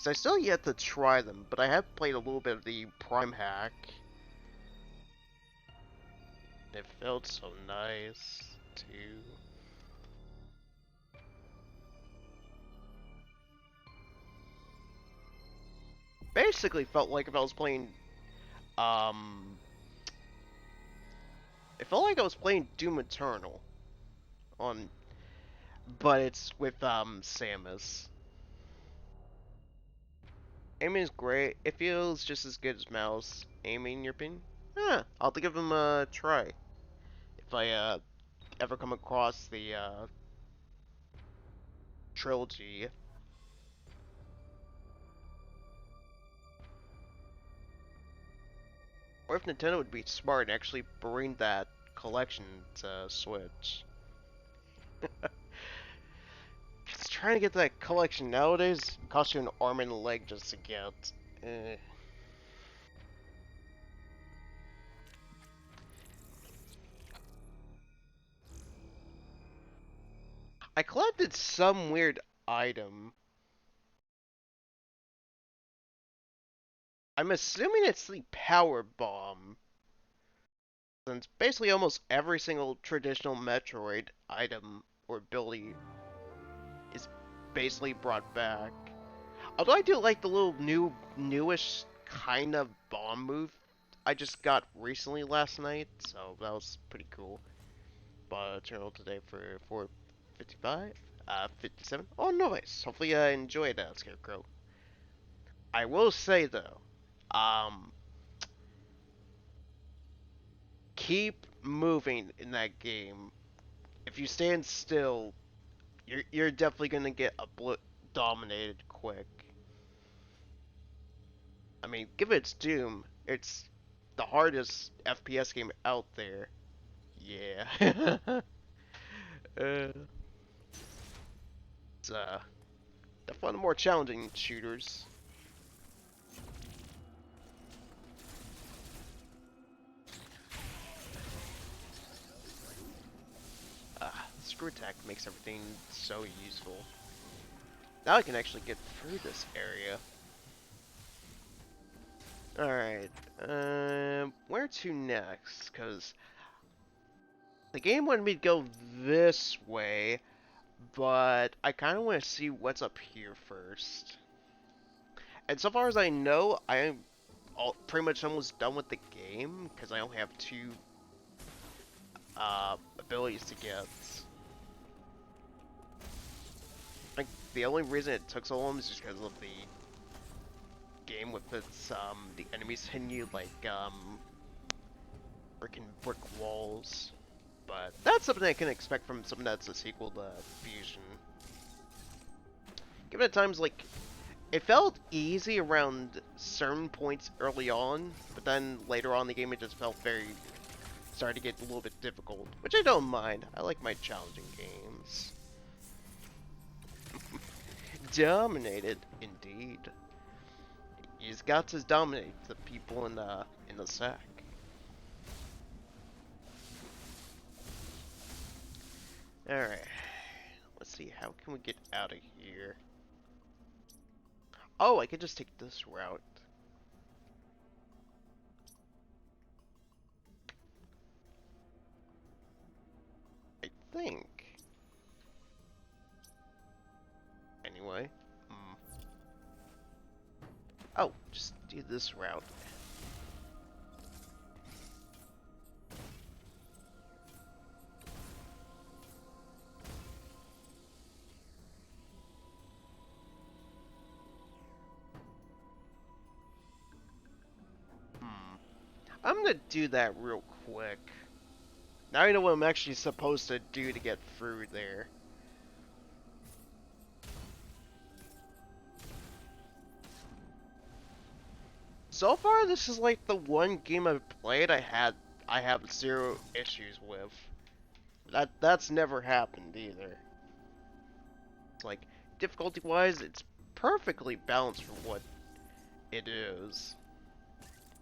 Because I still yet to try them, but I have played a little bit of the Prime hack. It felt so nice, too. Basically felt like if I was playing, um... It felt like I was playing Doom Eternal. On... But it's with, Samus. Aiming is great. It feels just as good as mouse aiming, in your opinion? Yeah, I'll have to give them a try. If I, ever come across the, trilogy. Or if Nintendo would be smart and actually bring that collection to Switch. Just trying to get that collection nowadays costs you an arm and a leg just to get. Eh. I collected some weird item. I'm assuming it's the power bomb. Since basically almost every single traditional Metroid item or ability is basically brought back. Although I do like the little newish kind of bomb move I just got recently last night, so that was pretty cool. Bought a journal today for 455, 57. Oh, nice. Hopefully I enjoyed that, Scarecrow. I will say though, um, keep moving in that game. If you stand still, you're definitely gonna get dominated quick. I mean, give it its Doom. It's the hardest FPS game out there. Yeah. uh, it's definitely one of the more challenging shooters. Screw attack makes everything so useful. Now I can actually get through this area. Alright, where to next? Because the game wanted me to go this way, but I kind of want to see what's up here first. And so far as I know, I am pretty much almost done with the game, because I only have two abilities to get. Like, the only reason it took so long is just because of the game with its, the enemies hitting you like, freaking brick walls. But that's something I can expect from something that's a sequel to Fusion. Given at times, like, it felt easy around certain points early on, but then later on in the game it just felt started to get a little bit difficult, which I don't mind. I like my challenging games. Dominated, indeed. He's got to dominate the people in the sack. Alright. Let's see, how can we get out of here? Oh, I could just take this route. I think. Anyway. Oh, just do this route. I'm gonna do that real quick. Now I know what I'm actually supposed to do to get through there. So far, this is like the one game I've played I have zero issues with. That's never happened either. It's like, difficulty-wise, it's perfectly balanced for what it is.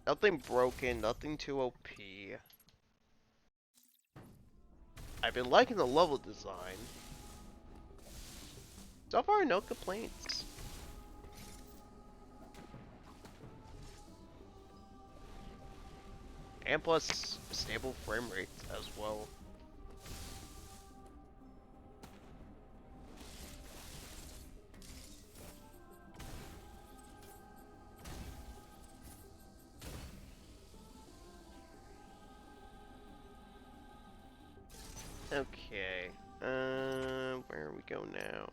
Nothing broken, nothing too OP. I've been liking the level design. So far, no complaints. and plus stable frame rates as well. Okay, where we go now?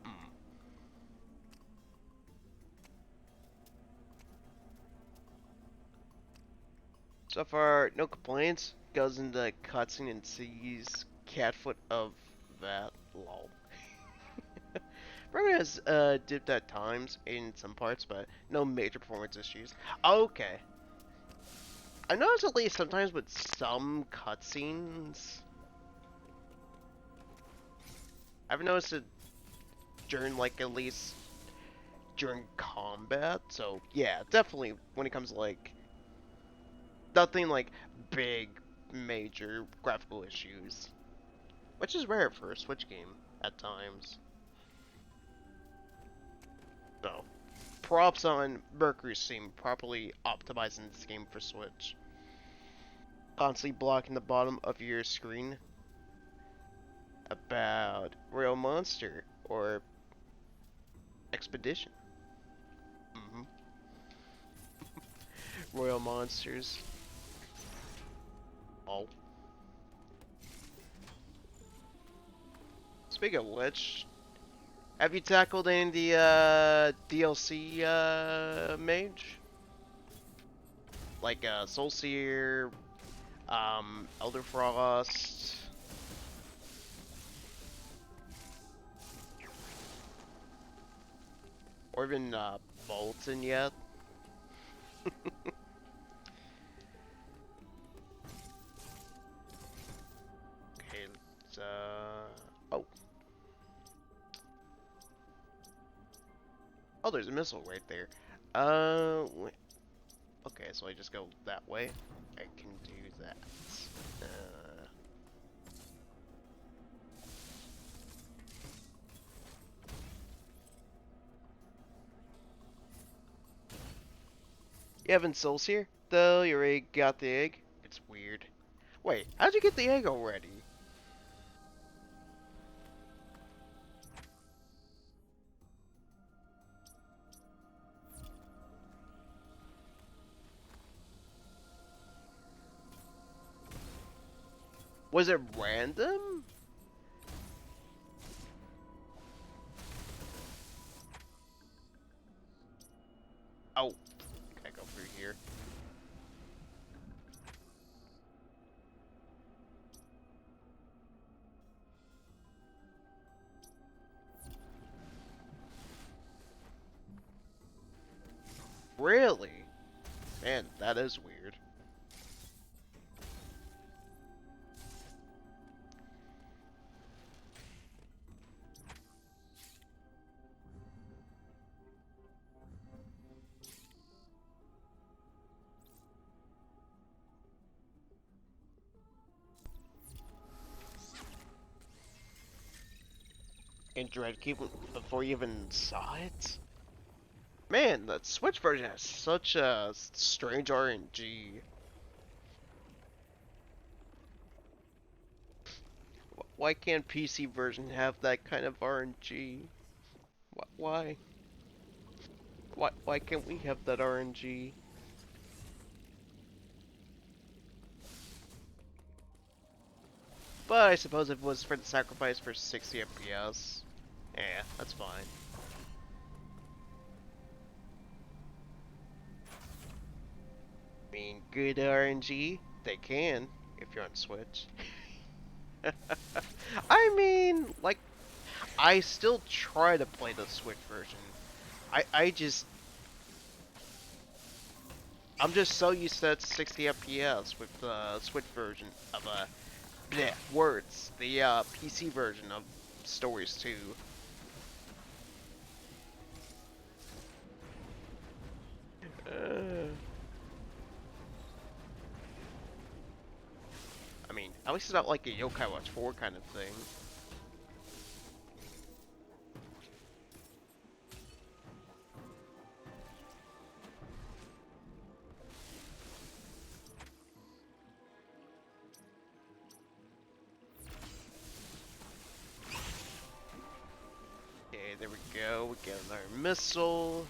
Hmm. So far, no complaints. Goes into the cutscene and sees Catfoot of that. Lol. Burger has dipped at times in some parts, but no major performance issues. Okay. I noticed at least sometimes with some cutscenes, I've noticed it during like at least during combat. So yeah, definitely when it comes to like nothing like big major graphical issues, which is rare for a Switch game at times. So props on Mercury's team properly optimizing this game for Switch. Constantly blocking the bottom of your screen about Real Monster or Expedition. Hmm. Royal Monsters. Oh. Speaking of which, have you tackled any of the DLC mage? Like Soul Seer, Elder Frost, or even Bolton yet? Okay, let's oh. Oh, there's a missile right there. Okay, so I just go that way. I can do that. Uh, you haven't Souls here? Though you already got the egg? It's weird. Wait, how'd you get the egg already? Was it random? Oh, can I go through here? Really? Man, that is weird. In Dread Keep before you even saw it? Man, that Switch version has such a strange RNG. Why can't PC version have that kind of RNG? Why? Why can't we have that RNG? But I suppose if it was for the sacrifice for 60 FPS, yeah, that's fine. I mean, good RNG, they can, if you're on Switch. I mean, like, I still try to play the Switch version. I just, I'm just so used to that 60 FPS with the Switch version of bleh, words, the PC version of Stories 2. Uh, At least it's not like a Yokai Watch 4 kind of thing. Okay, there we go. We get another missile.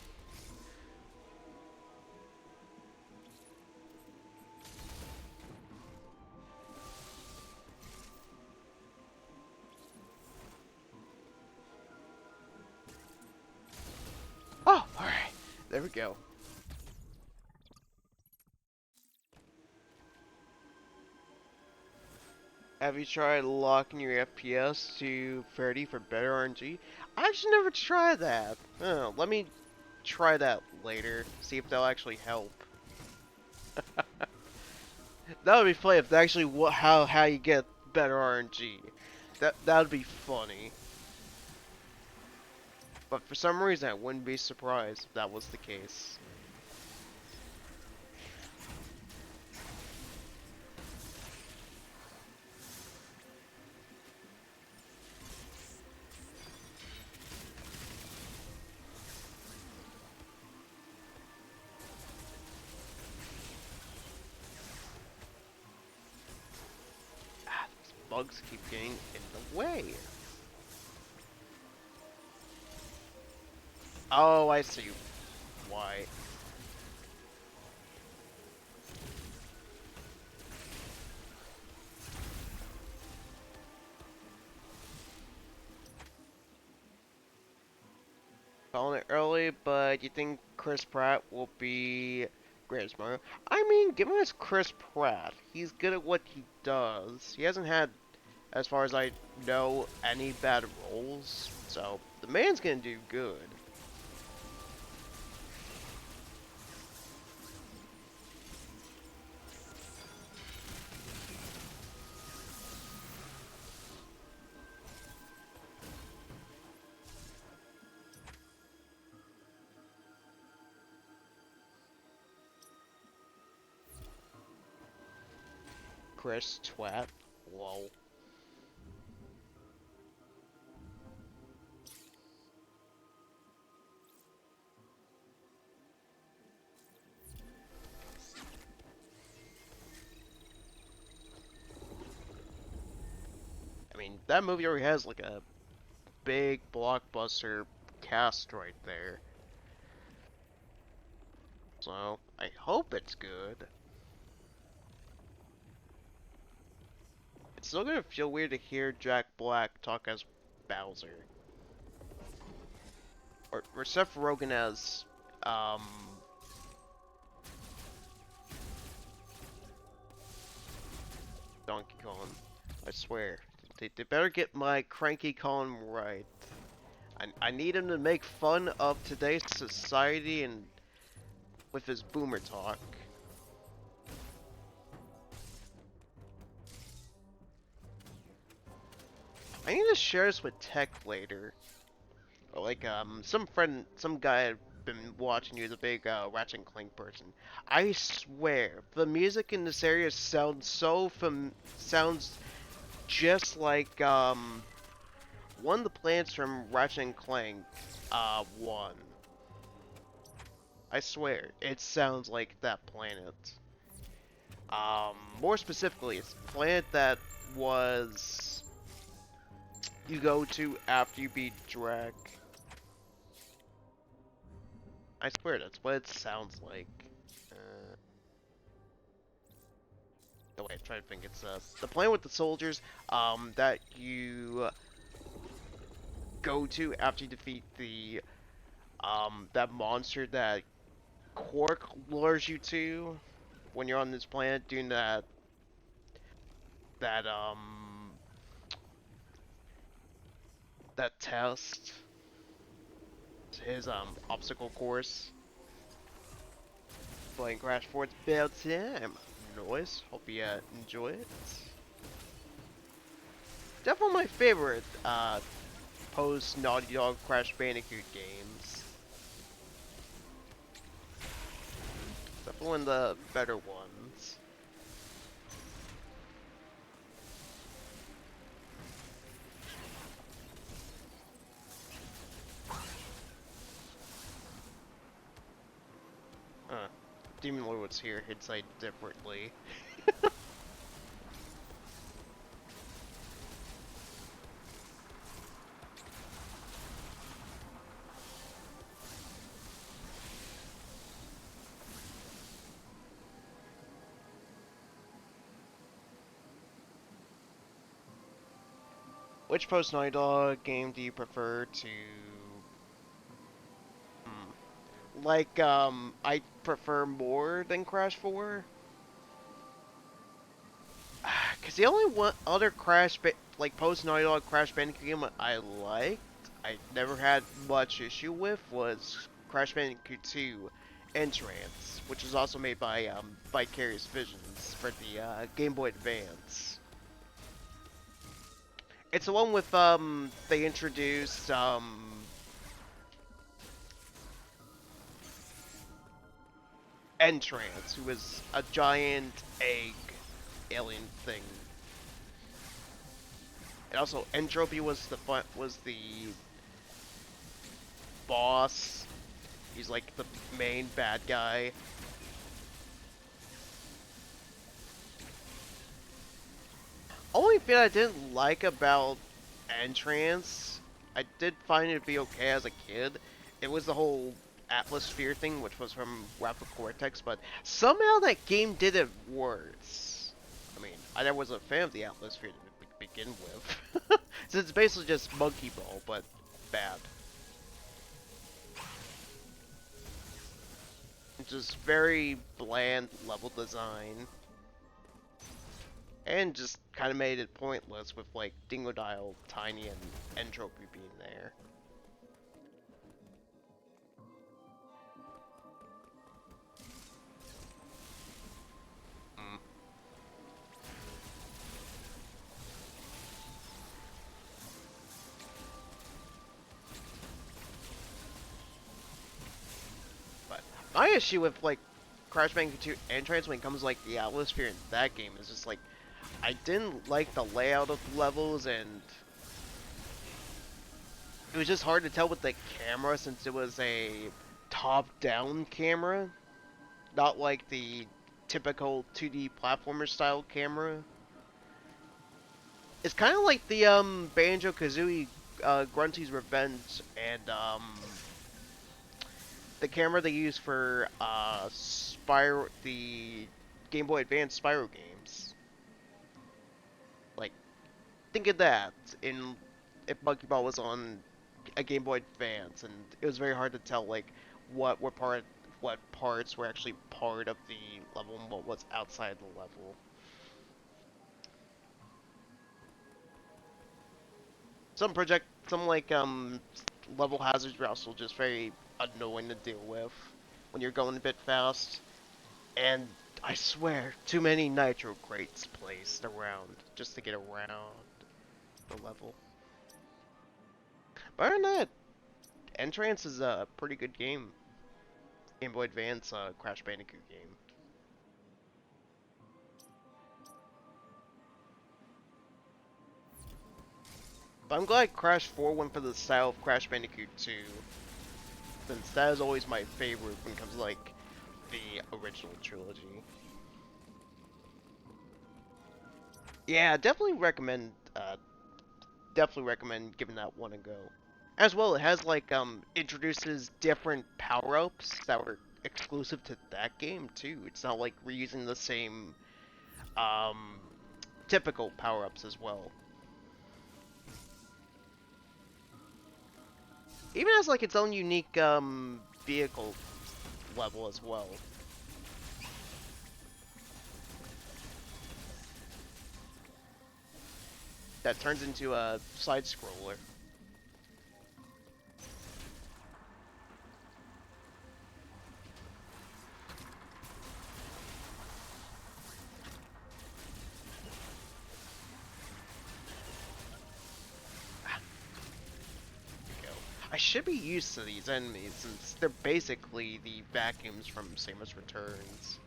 Oh, alright. There we go. Have you tried locking your FPS to 30 for better RNG? I just never tried that. Oh, let me try that later. See if that'll actually help. That would be funny if that actually how you get better RNG. That would be funny. But for some reason, I wouldn't be surprised if that was the case. Ah, these bugs keep getting in the way. Oh, I see why. Calling it early, but you think Chris Pratt will be great as Mario? I mean, given it's Chris Pratt, he's good at what he does. He hasn't had, as far as I know, any bad roles, so the man's gonna do good. Chris Twat. Whoa. I mean, that movie already has like a big blockbuster cast right there. So, I hope it's good. It's still gonna feel weird to hear Jack Black talk as Bowser. Or Seth Rogen as, um... Donkey Kong. I swear. They better get my Cranky Kong right. I need him to make fun of today's society and with his boomer talk. I need to share this with Tech later. Or like, some guy I've been watching who's a big, Ratchet and Clank person. I swear, the music in this area sounds sounds just like, one of the planets from Ratchet and Clank, 1. I swear, it sounds like that planet. More specifically, it's a planet that was you go to after you beat Drag. I swear that's what it sounds like. No wait, I'm trying to think. It's the planet with the soldiers. That you go to after you defeat the that monster that Quark lures you to when you're on this planet doing that that test. His obstacle course. Playing Crash 4, it's about time. Noise. Hope you enjoy it. Definitely my favorite post Naughty Dog Crash Bandicoot games. Definitely one of the better ones. Demon Lord was here, he'd say differently. Which post Naughty Dog game do you prefer to? Like, I prefer more than Crash 4. Cause the only one other like post Naughty Dog Crash Bandicoot game I liked, I never had much issue with, was Crash Bandicoot 2 Entrance, which is also made by Vicarious Visions for the Game Boy Advance. It's the one with they introduced Entrance, who was a giant egg alien thing. And also Entropy was the boss. He's like the main bad guy. Only thing I didn't like about Entrance, I did find it to be okay as a kid. It was the whole atmosphere thing, which was from Wrath of Cortex, but somehow that game did it worse. I mean, I never was a fan of the atmosphere to begin with. So it's basically just Monkey Ball, but bad. It's just very bland level design. And just kind of made it pointless with like Dingodile, Tiny, and Entropy being there. Mm. But my issue with like Crash Bandicoot 2 Entrance when it comes to like the atmosphere in that game is just like I didn't like the layout of the levels, and it was just hard to tell with the camera since it was a top-down camera, not like the typical 2D platformer style camera. It's kind of like the Banjo-Kazooie Grunty's Revenge and the camera they use for the Game Boy Advance Spyro games. Like, think of that in if Monkey Ball was on a Game Boy Advance, and it was very hard to tell like what parts were actually part of the level and what was outside the level. Some like level hazards were also just very annoying to deal with when you're going a bit fast. And I swear, too many nitro crates placed around just to get around the level. But other than that, Entrance is a pretty good game. Game Boy Advance Crash Bandicoot game. But I'm glad Crash 4 went for the style of Crash Bandicoot 2, since that is always my favorite when it comes to like the original trilogy. Yeah, definitely recommend giving that one a go. As well, it has like introduces different power-ups that were exclusive to that game too. It's not like reusing the same um typical power-ups as well. Even has like its own unique vehicle level as well. That turns into a side scroller. I should be used to these enemies since they're basically the vacuums from Samus Returns.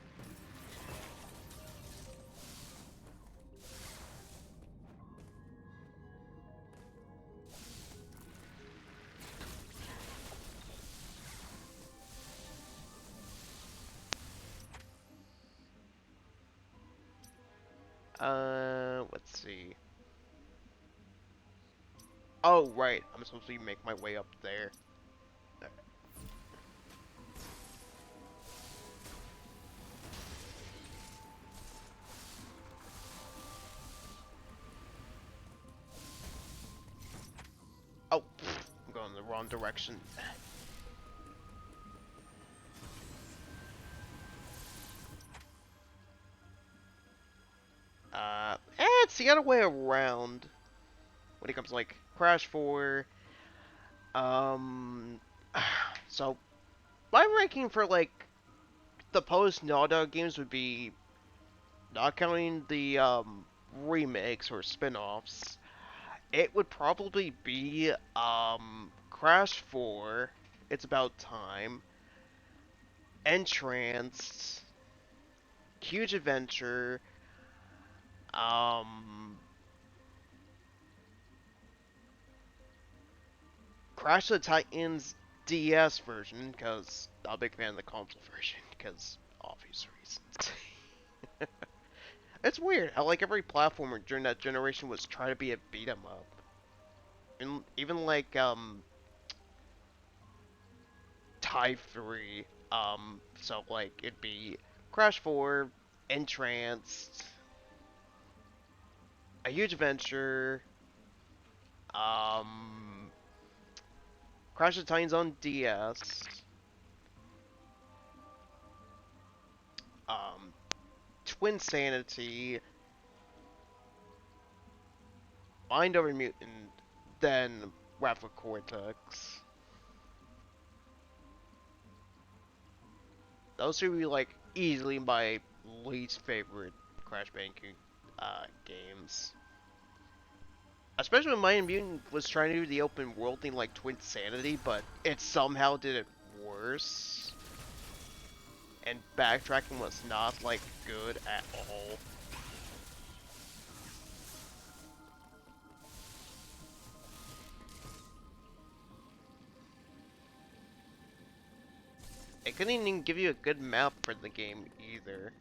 Let's see. Oh, right. I'm supposed to make my way up there. Oh, I'm going the wrong direction. It's the other way around. When it comes to, like, Crash 4, um, so, my ranking for, like, the post-Naughty Dog games would be, not counting the, remakes or spin-offs, it would probably be, Crash 4, It's About Time, Entranced, Huge Adventure, um, Crash of the Titans DS version, because I'm a big fan of the console version, because obvious reasons. It's weird how like every platformer during that generation was trying to be a beat 'em up, and even like Type 3, so like it'd be Crash 4, Entranced, A Huge Adventure, um, Crash of the Titans on DS, um, Twin Sanity, Mind Over Mutant, then Wrath of Cortex. Those would be like easily my least favorite Crash Bandicoot games. Especially when Mind Mutant was trying to do the open world thing like Twin Sanity, but it somehow did it worse. And backtracking was not like good at all. It couldn't even give you a good map for the game either.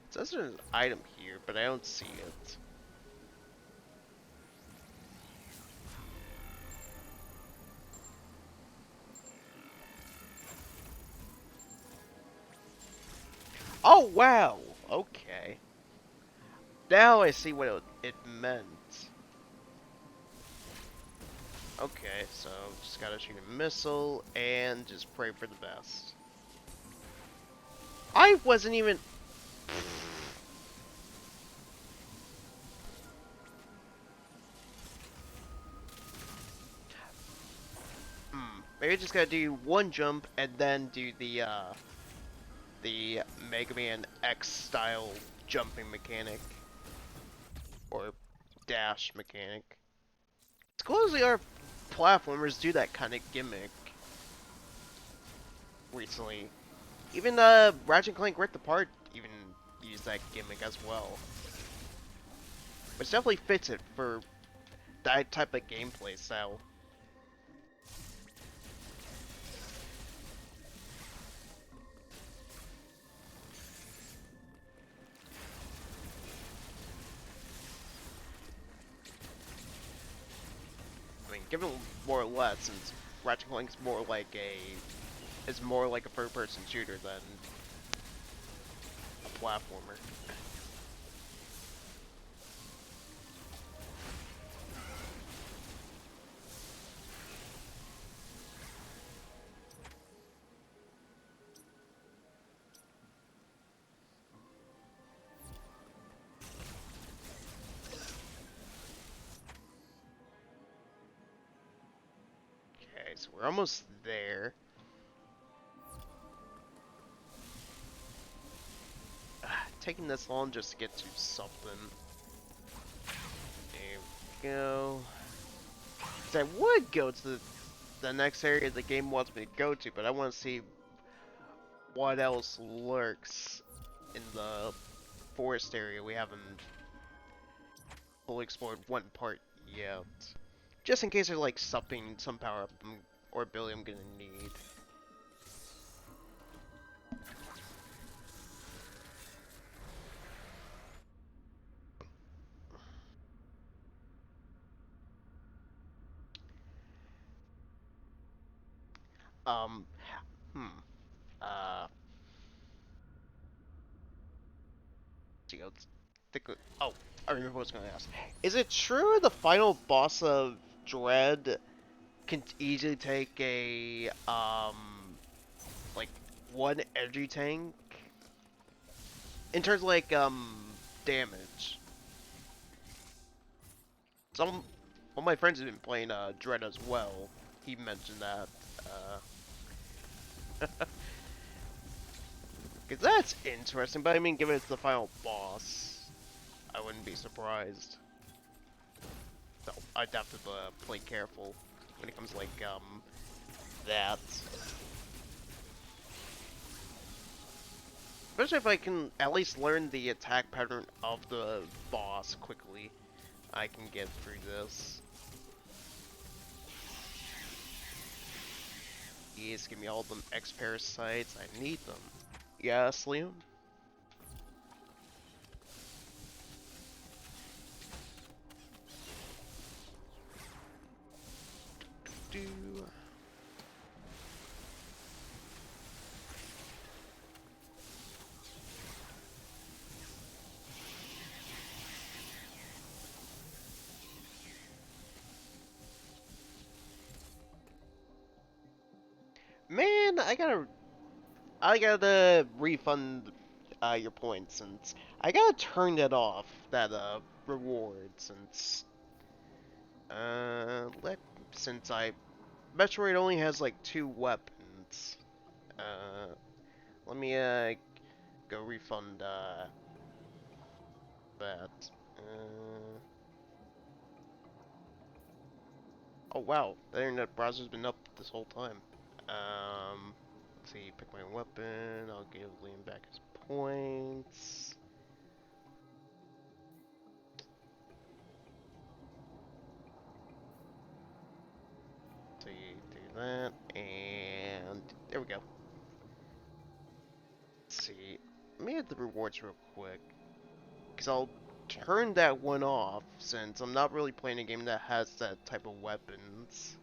It says there's an item here, but I don't see it. Oh wow! Okay. Now I see what it meant. Okay, so just gotta shoot a missile and just pray for the best. I wasn't even... Maybe I just gotta do one jump and then do the Mega Man X style jumping mechanic. Or dash mechanic. It's cool as they are platformers do that kind of gimmick recently. Even Ratchet and Clank Rift Apart even used that gimmick as well. Which definitely fits it for that type of gameplay style. I mean, given more or less, since Ratchet and Clank's more like a third-person shooter than a platformer. Okay, so we're almost there. taking this long just to get to something. There we go. 'Cause I would go to the next area the game wants me to go to, but I want to see what else lurks in the forest area we haven't fully explored one part yet. Just in case there's like something, some power up or ability I'm gonna need. Um, hmm. Uh, see, let's think. Oh, I remember what I was gonna ask. Is it true the final boss of Dread can easily take a like one energy tank in terms of like damage? Some one of my friends has been playing Dread as well. He mentioned that. Cause that's interesting, but I mean, given it's the final boss, I wouldn't be surprised. So I'd have to play careful when it comes to, like that. Especially if I can at least learn the attack pattern of the boss quickly, I can get through this. Yes, give me all them X-parasites. I need them. Yes, Liam? Do. Man, I gotta refund your points since I gotta turn that off, that reward, since let since I Metroid only has like 2 weapons. Let me go refund that. Oh wow, the internet browser's been up this whole time. Let's see, pick my weapon. I'll give Liam back his points. So you do that, and there we go. Let's see, let me hit the rewards real quick, because I'll turn that one off since I'm not really playing a game that has that type of weapons.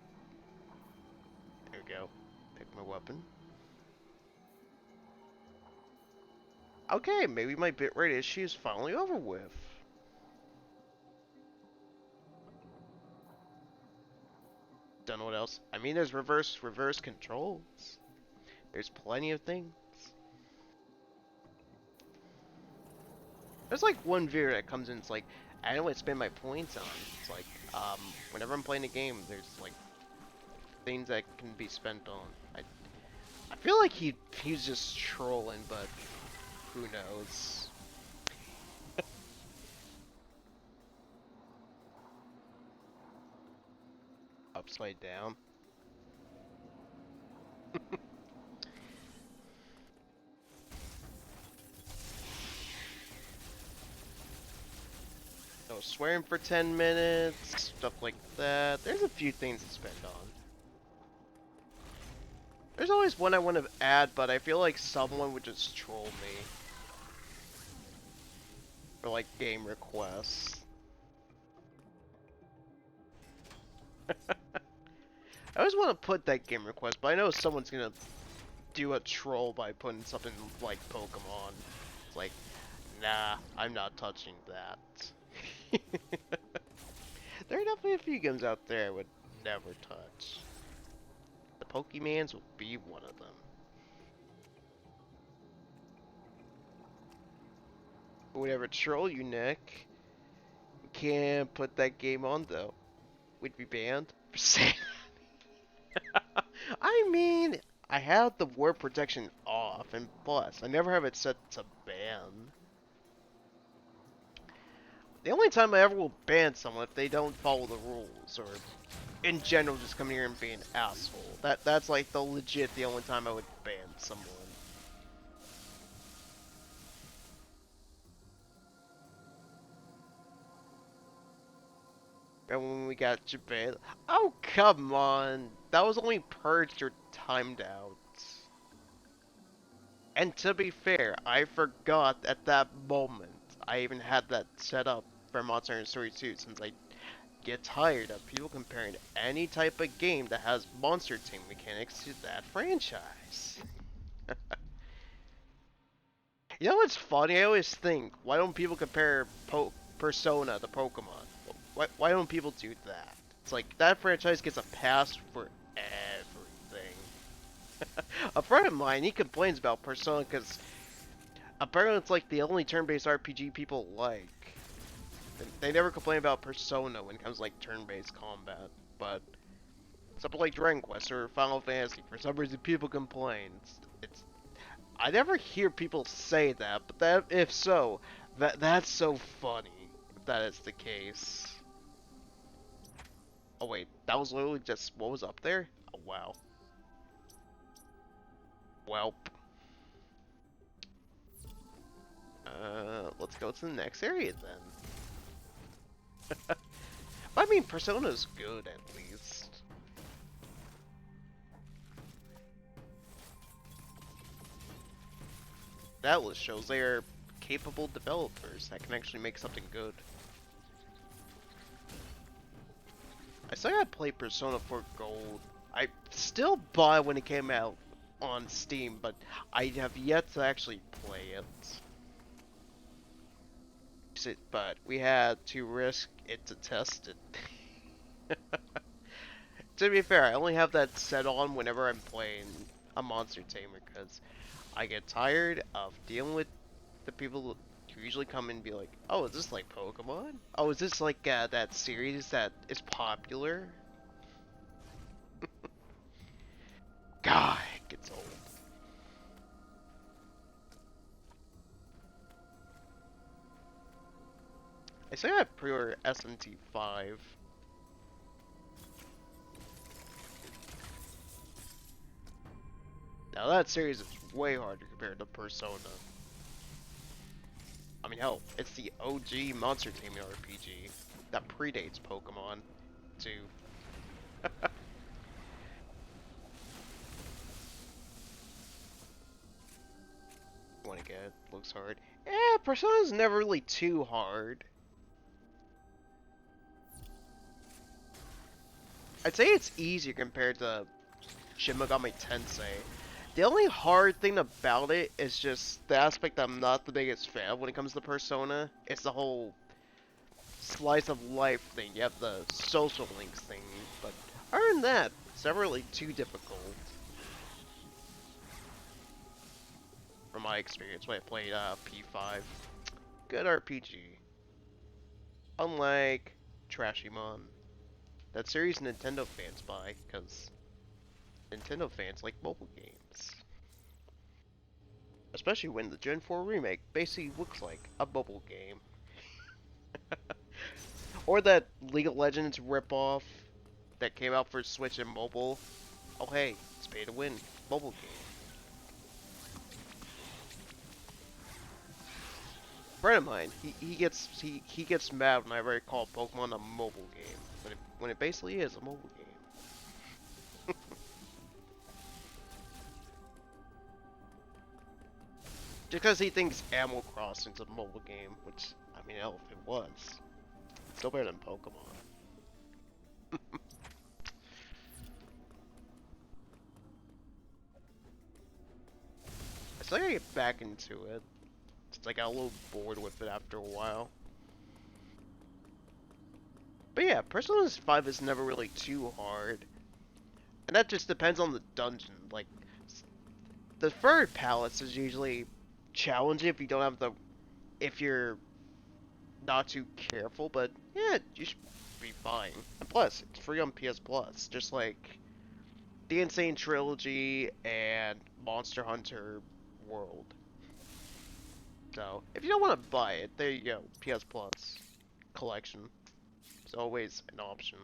There we go. Pick my weapon. Okay, maybe my bitrate issue is finally over with. Don't know what else. I mean, there's reverse controls. There's plenty of things. There's like one video that comes in. It's like I don't know what to spend my points on. It's like whenever I'm playing a game, there's like things that can be spent on. I feel like he's just trolling, but who knows? Upside down. So swearing for 10 minutes, stuff like that. There's a few things to spend on. There's always one I want to add, but I feel like someone would just troll me. For like game requests. I always want to put that game request, but I know someone's gonna do a troll by putting something like Pokemon. It's like, nah, I'm not touching that. There are definitely a few games out there I would never touch. The Pokemans will be one of them. Would ever troll you, Nick? Can't put that game on though. We'd be banned for saying. I mean, I have the word protection off, and plus, I never have it set to ban. The only time I ever will ban someone if they don't follow the rules, or in general just come here and be an asshole. That's like the only time I would ban someone. And when we got Japan, oh come on, that was only purged or timed out. And to be fair, I forgot at that moment I even had that set up for Monster Hunter Story 2 since I get tired of people comparing any type of game that has monster team mechanics to that franchise. You know what's funny? I always think, why don't people compare Persona to Pokemon? Why don't people do that? It's like, that franchise gets a pass for everything. A friend of mine, he complains about Persona because apparently it's like the only turn-based RPG people like. They never complain about Persona when it comes to like turn-based combat, but something like Dragon Quest or Final Fantasy, for some reason people complain. It's I never hear people say that, but that if so, that's so funny if that is the case. Oh wait, that was literally just what was up there? Oh wow. Welp. Let's go to the next area then. I mean, Persona's good at least. That list shows they are capable developers that can actually make something good. I still gotta play Persona 4 Gold. I still bought it when it came out on Steam, but I have yet to actually play it. But we had to risk it to test it. To be fair, I only have that set on whenever I'm playing a monster tamer because I get tired of dealing with the people who usually come in and be like, oh, is this like Pokemon? Oh, is this like that series that is popular? God, it gets old. I say I pre-order SMT5. Now that series is way harder compared to Persona. I mean, hell, it's the OG monster taming RPG that predates Pokemon, too. Want to get it? Looks hard. Eh, Persona's never really too hard. I'd say it's easier compared to Shin Megami Tensei. The only hard thing about it is just the aspect I'm not the biggest fan of when it comes to Persona. It's the whole slice of life thing. You have the social links thing, but other than that, it's never really too difficult. From my experience when I played P5. Good RPG. Unlike Trashymon. That series Nintendo fans buy, because Nintendo fans like mobile games. Especially when the Gen 4 remake basically looks like a mobile game. Or that League of Legends ripoff that came out for Switch and mobile. Oh hey, it's pay to win. Mobile game. Friend of mine, he gets mad whenever I call Pokemon a mobile game. When it basically is a mobile game. Just because he thinks Animal Crossing's a mobile game, which, I mean, hell, if it was, it's still better than Pokemon. I still gotta get back into it. It's like I got a little bored with it after a while. But yeah, Persona 5 is never really too hard. And that just depends on the dungeon. Like, the third palace is usually challenging if you don't have the... if you're not too careful, but yeah, you should be fine. And plus, it's free on PS Plus, just like the Insane Trilogy and Monster Hunter World. So, if you don't want to buy it, there you go, PS Plus. collection. It's always an option.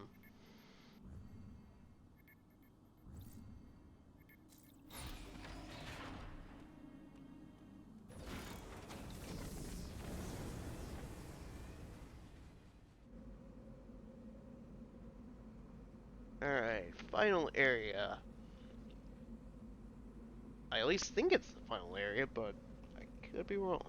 Alright, final area. I at least think it's the final area, but I could be wrong.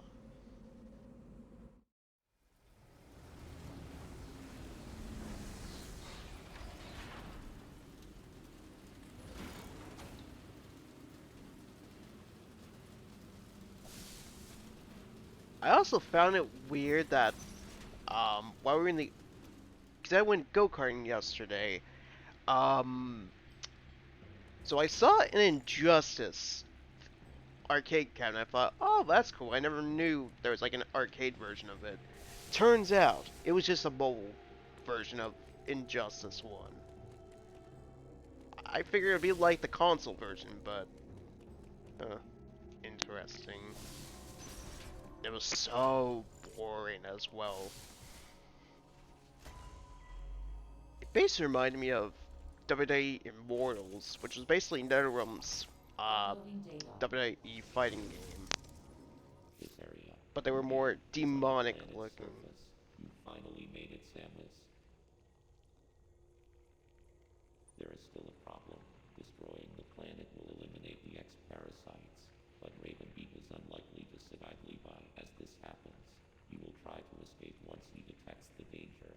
I also found it weird that, while we were in the... Because I went go-karting yesterday, so I saw an Injustice arcade cabinet. I thought, oh, that's cool. I never knew there was like an arcade version of it. Turns out, it was just a mobile version of Injustice 1. I figured it'd be like the console version, but... interesting. It was so boring as well. It basically reminded me of WWE Immortals, which was basically NetherRealm's WWE fighting game. But they were more demonic looking. You finally made it, Samus. There is still a problem. Destroying the planet will eliminate the X-parasites, but Ravenbeak is unlikely to sit idly by as this happens. You will try to escape once he detects the danger.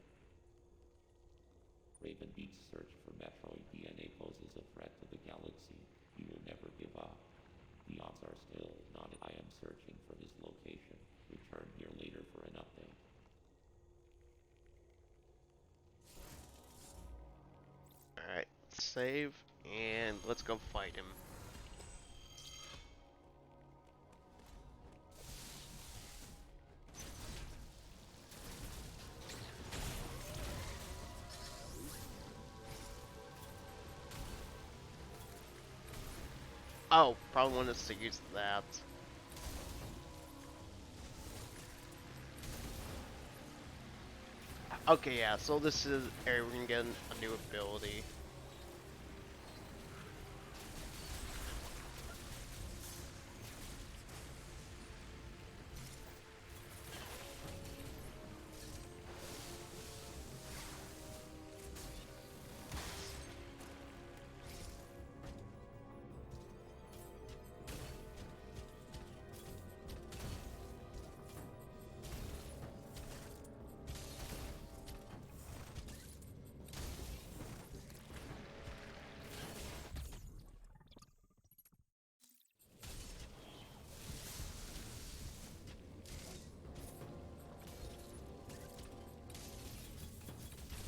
Ravenbeak's search for Metroid DNA poses a threat to the galaxy. He will never give up. The odds are still not. I am searching for his location. Return here later for an update. Alright, save, and let's go fight him. Oh, probably want us to use that. Okay, yeah, so this is area we're gonna get a new ability.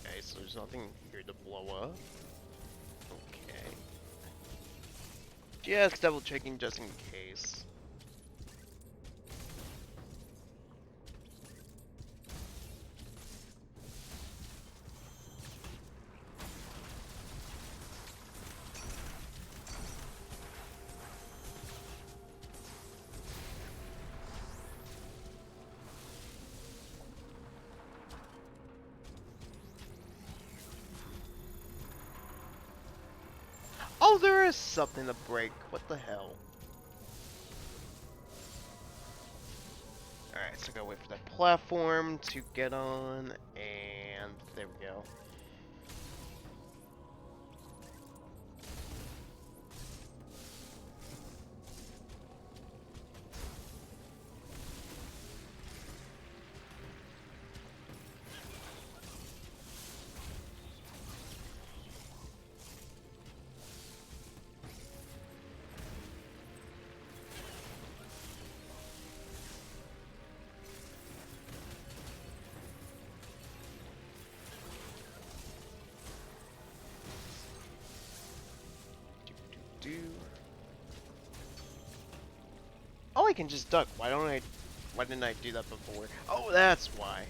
Okay, so there's nothing here to blow up. Okay. Just double checking just in case. Oh, there is something to break. What the hell? Alright, so gotta wait for that platform to get on, and there we go. Oh, I can just duck. Why didn't I do that before? Oh, that's why.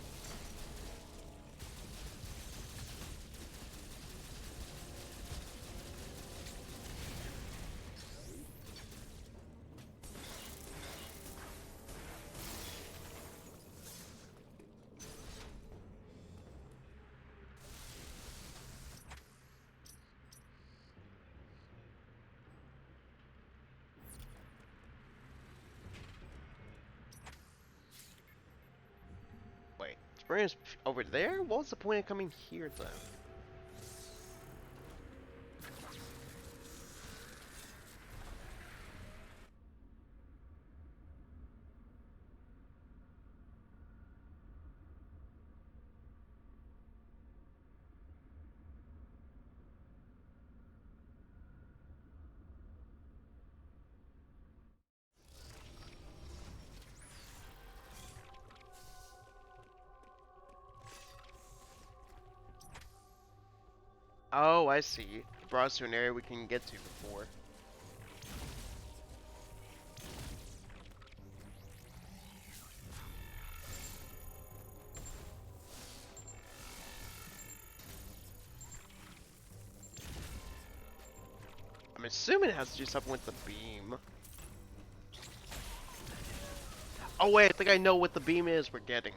furnace over there? What's the point of coming here then? Oh, I see. It brought us to an area we can get to before. I'm assuming it has to do something with the beam. Oh wait, I think I know what the beam is we're getting.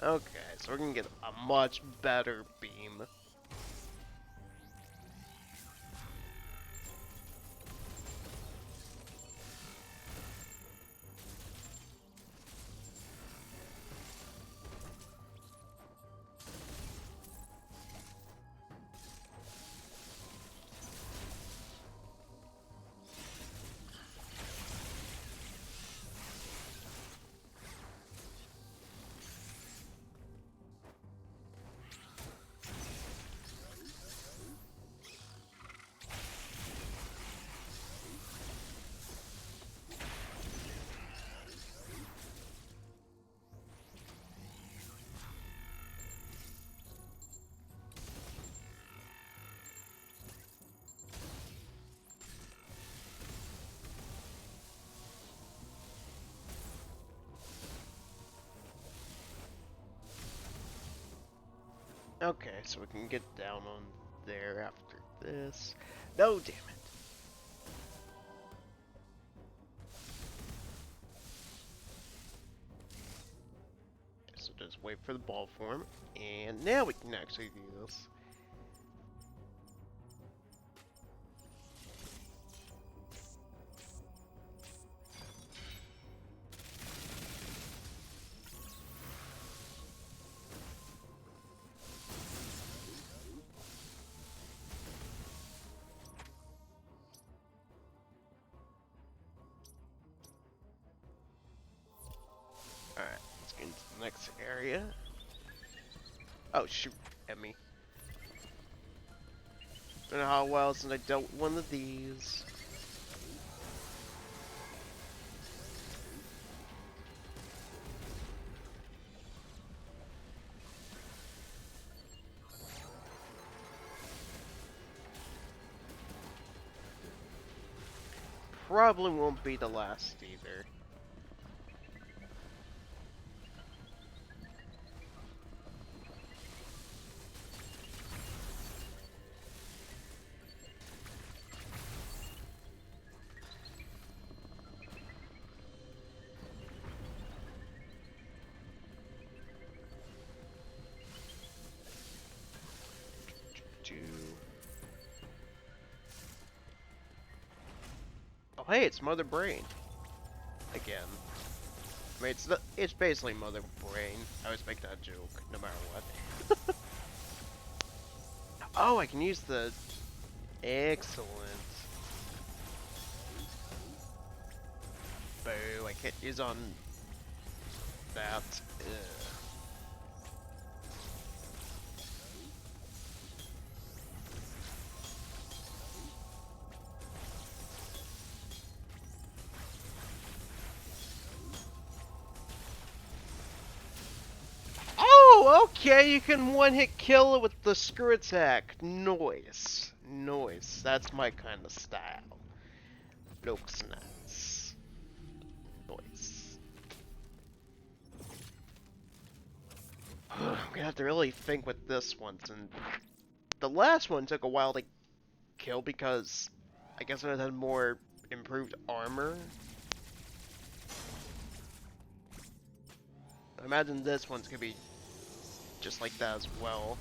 Okay, so we're gonna get a much better beam. Okay, so we can get down on there after this. No, damn it. So just wait for the ball form, and now we can actually do this. Alright, let's get into the next area. Oh, shoot, at me. Don't know how well since I dealt with one of these. Probably won't be the last either. Oh, hey, it's Mother Brain. Again. I mean, it's basically Mother Brain. I always make that joke, no matter what. Oh, I can use the... Excellent. Boo, I can't use on... that. Ugh. Oh, okay, you can one-hit kill it with the screw attack. Noise. Noise. That's my kind of style. Looks nice. Noise. I'm gonna have to really think with this one, and the last one took a while to kill because I guess it had more improved armor. I imagine this one's gonna be just like that as well.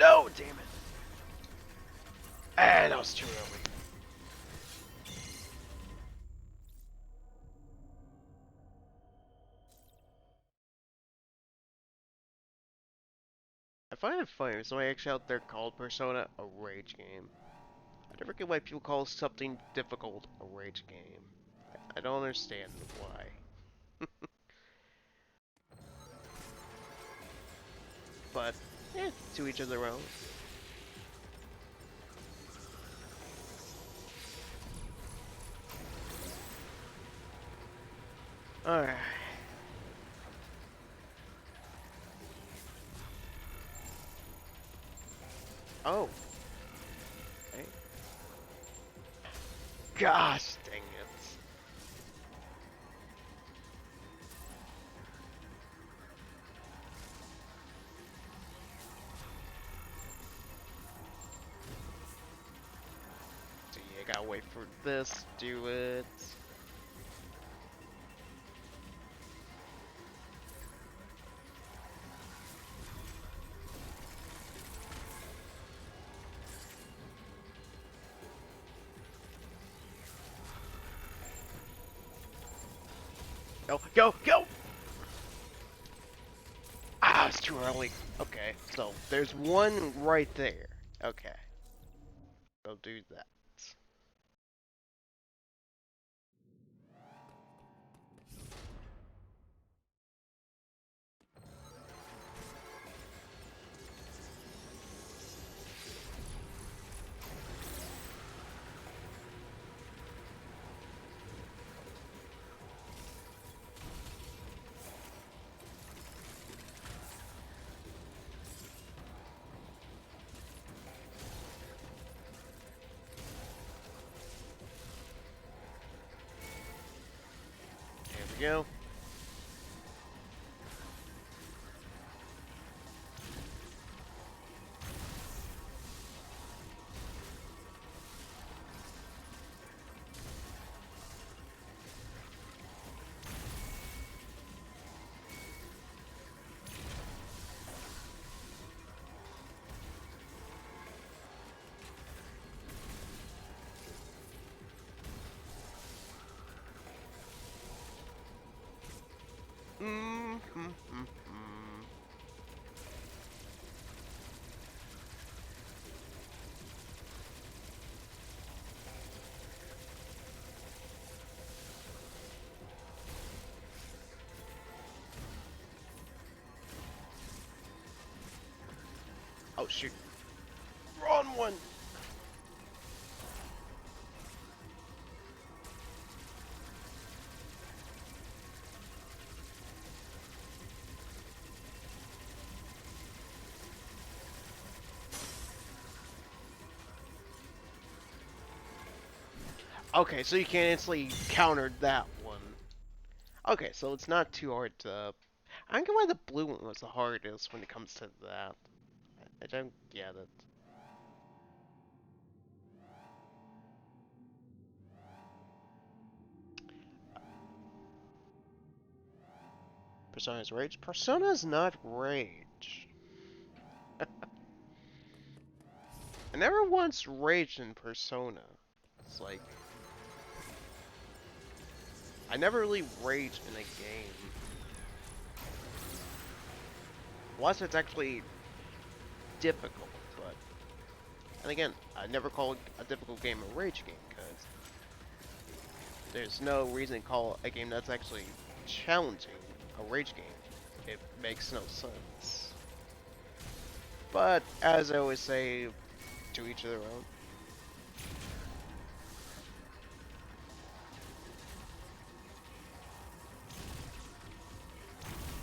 No, damn it. Ah, that was too early. I find it funny, there's somebody actually out there called Persona a rage game. I never get why people call something difficult a rage game. I don't understand why. But, to each of their own. Alright. Oh. Hey. Gosh dang it. So yeah, I gotta wait for this, do it. Go, go, go! Ah, it's too early. Okay, so there's one right there. Okay, go do that. There we go. Mm. Oh shoot. Wrong one! Okay, so you can instantly counter that one. Okay, so it's not too hard to... I don't get why the blue one was the hardest when it comes to that. I don't get it. Persona's rage? Persona's not rage. I never once raged in Persona. It's like... I never really raged in a game. Unless it's actually difficult, but... And again, I never call a difficult game a rage game, because... There's no reason to call a game that's actually challenging a rage game. It makes no sense. But, as I always say, to each of their own.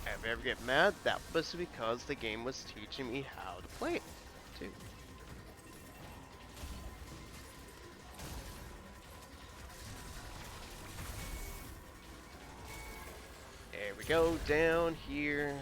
If I ever get mad, that was because the game was teaching me how to play it, too. There we go, down here.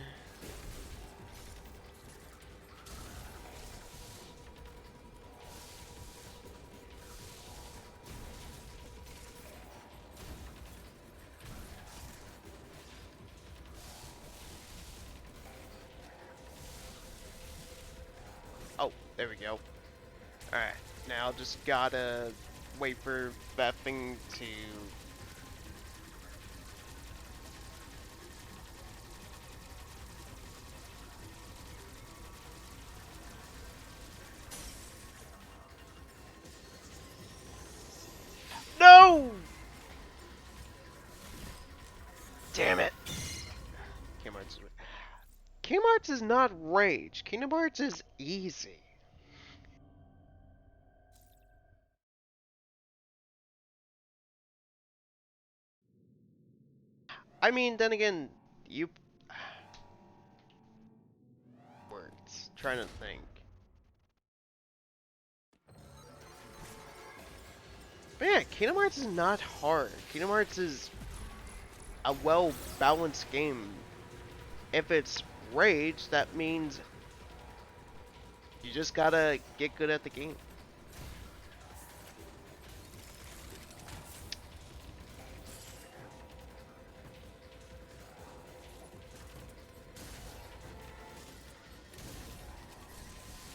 Oh, There we go. Alright, now just gotta wait for that thing to... No! Damn it! Kingdom Hearts is... Kingdom Hearts is not rage. Kingdom Hearts is easy. I mean, then again, you... Words. Trying to think. But yeah, Kingdom Hearts is not hard. Kingdom Hearts is a well-balanced game. If it's rage, that means you just gotta get good at the game.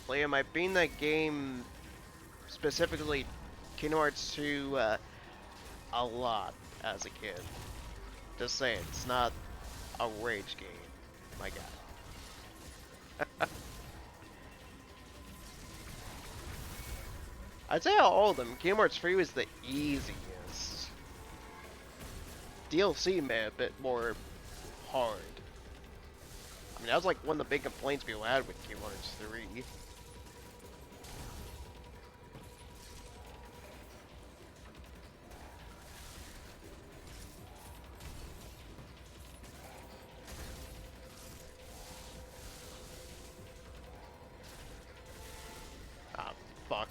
Liam, I beat that game, specifically Kingdom Hearts 2, a lot as a kid. Just saying, it's not a rage game, my god. I'd say all of them. Kingdom Hearts 3 was the easiest. DLC made a bit more hard. I mean, that was like one of the big complaints people had with Kingdom Hearts 3. Ah, fuck.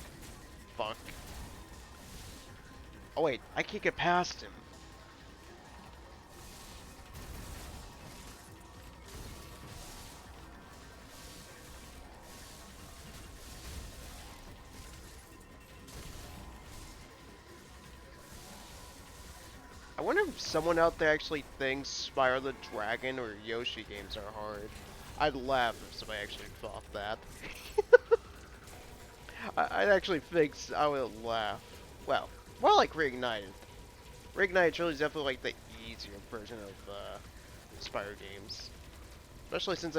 Fuck. Oh wait, I can't get past him. I wonder if someone out there actually thinks Spyro the Dragon or Yoshi games are hard. I'd laugh if somebody actually thought that. I'd actually think I would laugh. Well, more like Reignited. Reignited truly is definitely like the easier version of Spyro games. Especially since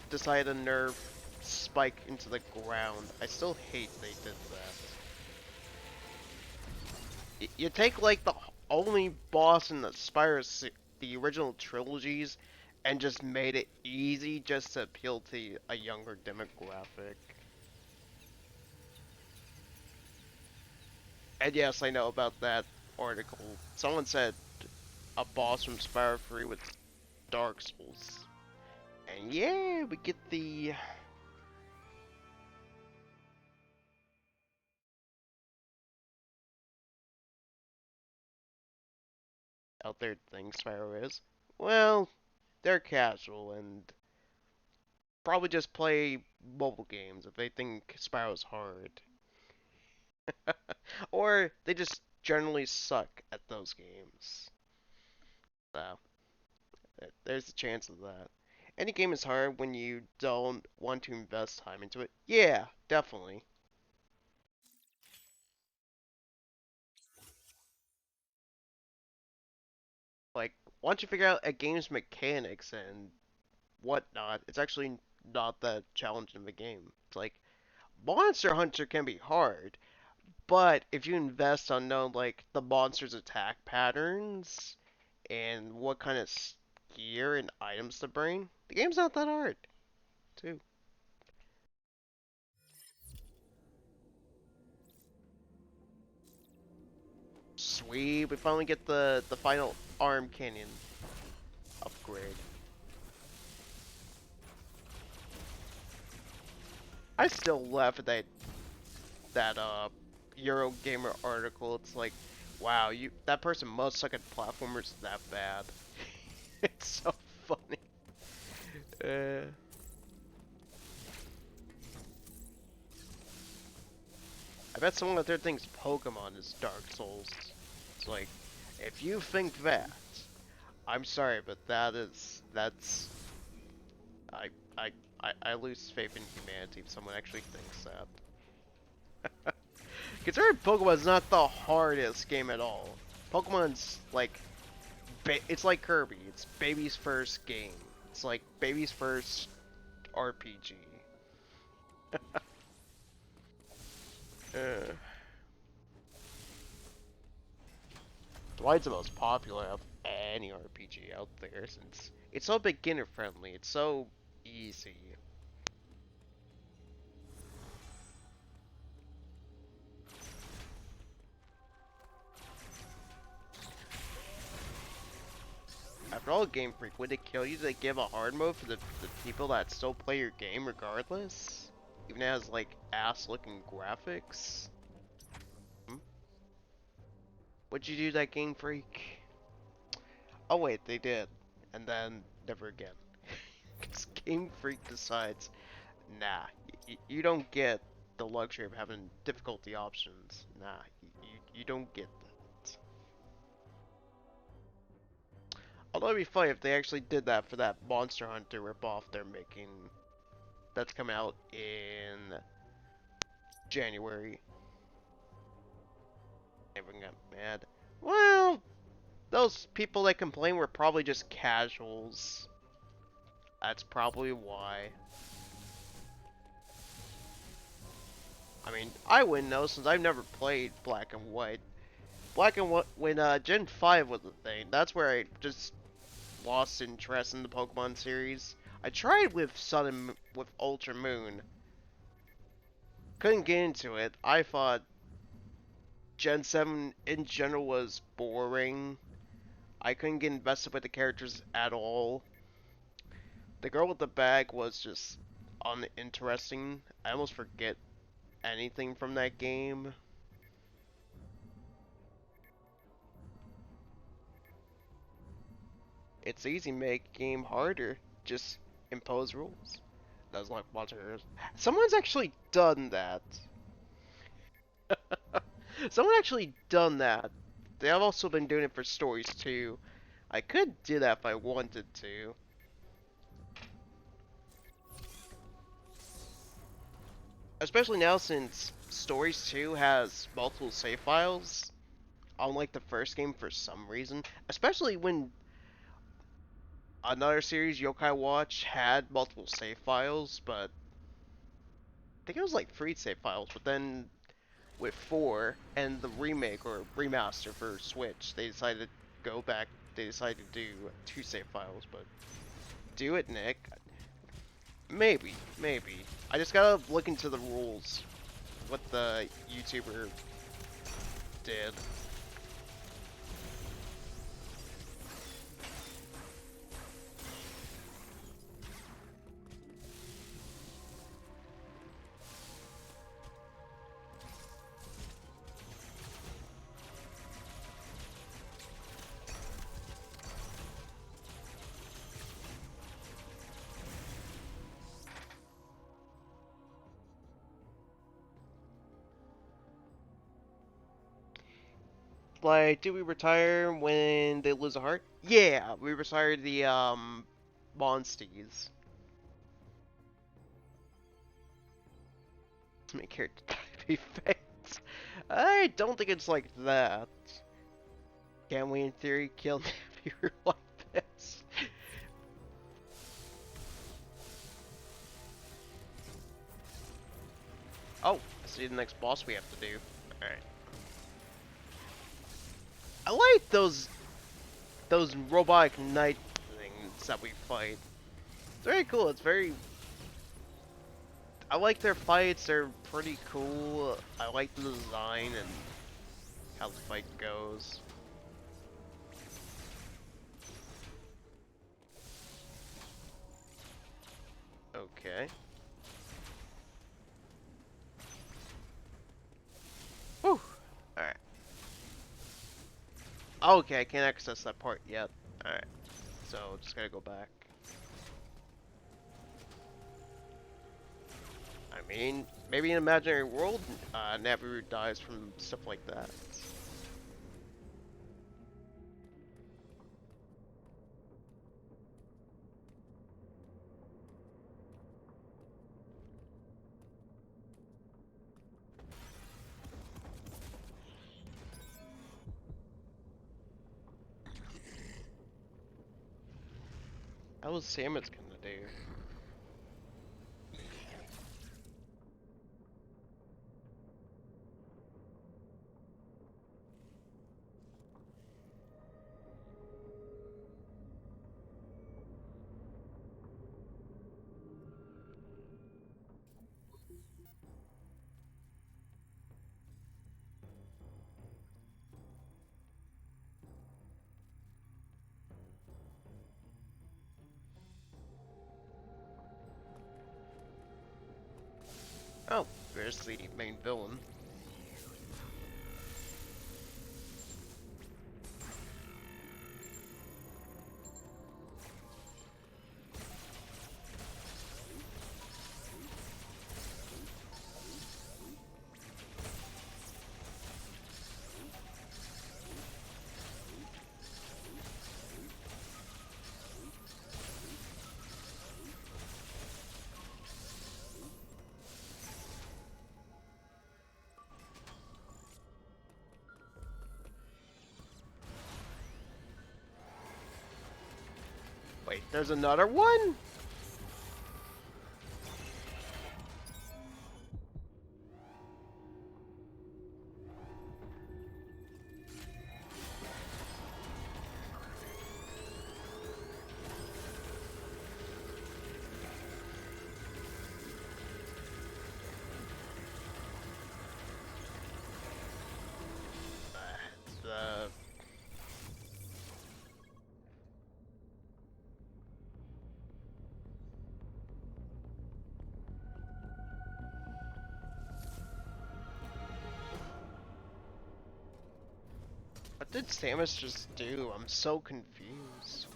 decided to nerf Spike into the ground. I still hate they did that. You take like the only boss in the original trilogies and just made it easy just to appeal to a younger demographic. And yes, I know about that article. Someone said a boss from Spyro 3 with Dark Souls. And yeah, we get the... out there thing Spyro is. Well, they're casual and probably just play mobile games if they think Spyro's hard. Or they just generally suck at those games. So, there's a chance of that. Any game is hard when you don't want to invest time into it. Yeah, definitely. Like, once you figure out a game's mechanics and whatnot, it's actually not that challenging of a game. It's like, Monster Hunter can be hard, but if you invest on knowing, like, the monster's attack patterns and what kind of gear and items to bring, the game's not that hard, too. Sweet, we finally get the final arm canyon upgrade. I still laugh at that Eurogamer article. It's like, wow, that person must suck at platformers that bad. It's so funny. Uh, I bet someone out there thinks Pokemon is Dark Souls. It's like, if you think that, I'm sorry, but that's I I I lose faith in humanity if someone actually thinks that. Considering Pokemon's not the hardest game at all. Pokemon's like, it's like Kirby. It's baby's first game. It's like baby's first RPG. uh, why it's the most popular of any RPG out there since it's so beginner friendly. It's so easy. After all, Game Freak, would it kill you to give a hard mode for the people that still play your game regardless? Even as like ass-looking graphics? Hmm? What'd you do that Game Freak? Oh wait, they did. And then never again. Because Game Freak decides, nah, you don't get the luxury of having difficulty options. Nah, you don't get that. Although it'd be funny if they actually did that for that Monster Hunter ripoff they're making. That's coming out in January. Everyone got mad. Well, those people that complain were probably just casuals. That's probably why. I mean, I wouldn't know since I've never played Black and White. Black and White, when Gen 5 was a thing, that's where I just lost interest in the Pokemon series. I tried with Sun and with Ultra Moon. Couldn't get into it. I thought Gen 7 in general was boring. I couldn't get invested with the characters at all. The girl with the bag was just uninteresting. I almost forget anything from that game. It's easy to make game harder. Just impose rules. That's like monsters. Someone's actually done that. Someone actually done that. They have also been doing it for stories too. I could do that if I wanted to. Especially now since Stories 2 has multiple save files, unlike the first game for some reason. Especially when another series, Yokai Watch, had multiple save files, but I think it was like 3 save files, but then with 4 and the remake or remaster for Switch, they decided to go back, they decided to do 2 save files, but do it, Nick. Maybe, maybe. I just gotta look into the rules, what the YouTuber did. Like, do we retire when they lose a heart? Yeah, we retired the, Monsties. Make character type effects. I don't think it's like that. Can we, in theory, kill me if you were like this? Oh, I see the next boss we have to do. Alright. I like those robotic knight things that we fight. It's very cool. It's very. I like their fights. They're pretty cool. I like the design and how the fight goes. Okay. Whew. Alright. Okay, I can't access that part yet. Alright. So, just gotta go back. I mean, maybe in an imaginary world, Naviru dies from stuff like that. How was Samus gonna do? Oh, there's the main villain. Wait, there's another one? Uh, what did Samus just do? I'm so confused.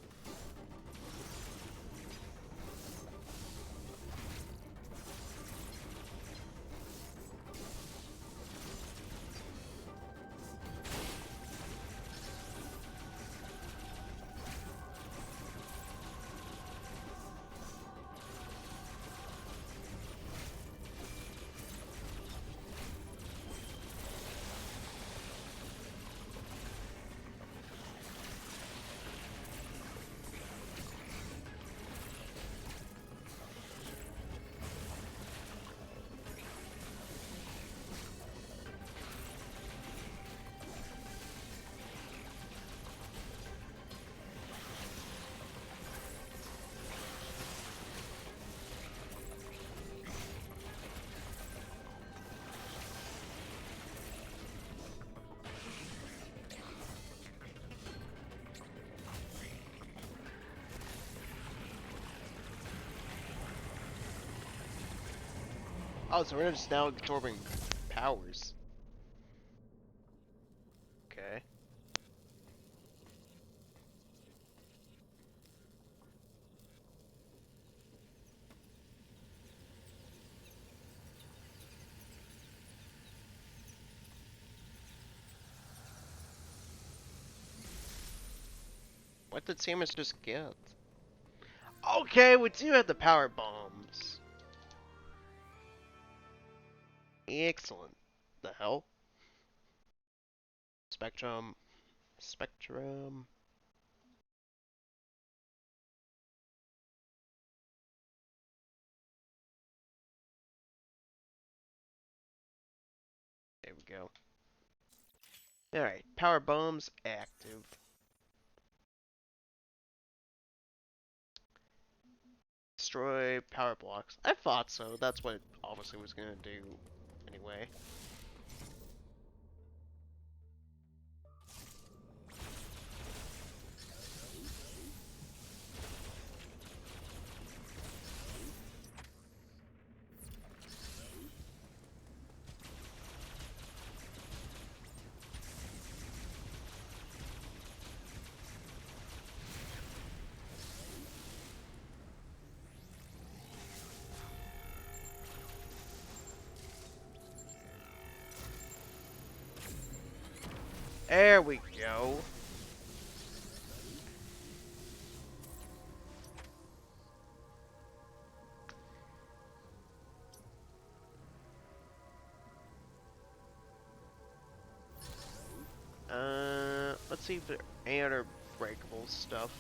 Oh, so we're just now absorbing powers. Okay. What did Samus just get? Okay, we do have the power bombs. Excellent. The hell? Spectrum. Spectrum. There we go. Alright, power bombs active. Destroy power blocks. I thought so. That's what it obviously was gonna do anyway. There we go. Let's see if there are any other breakable stuff.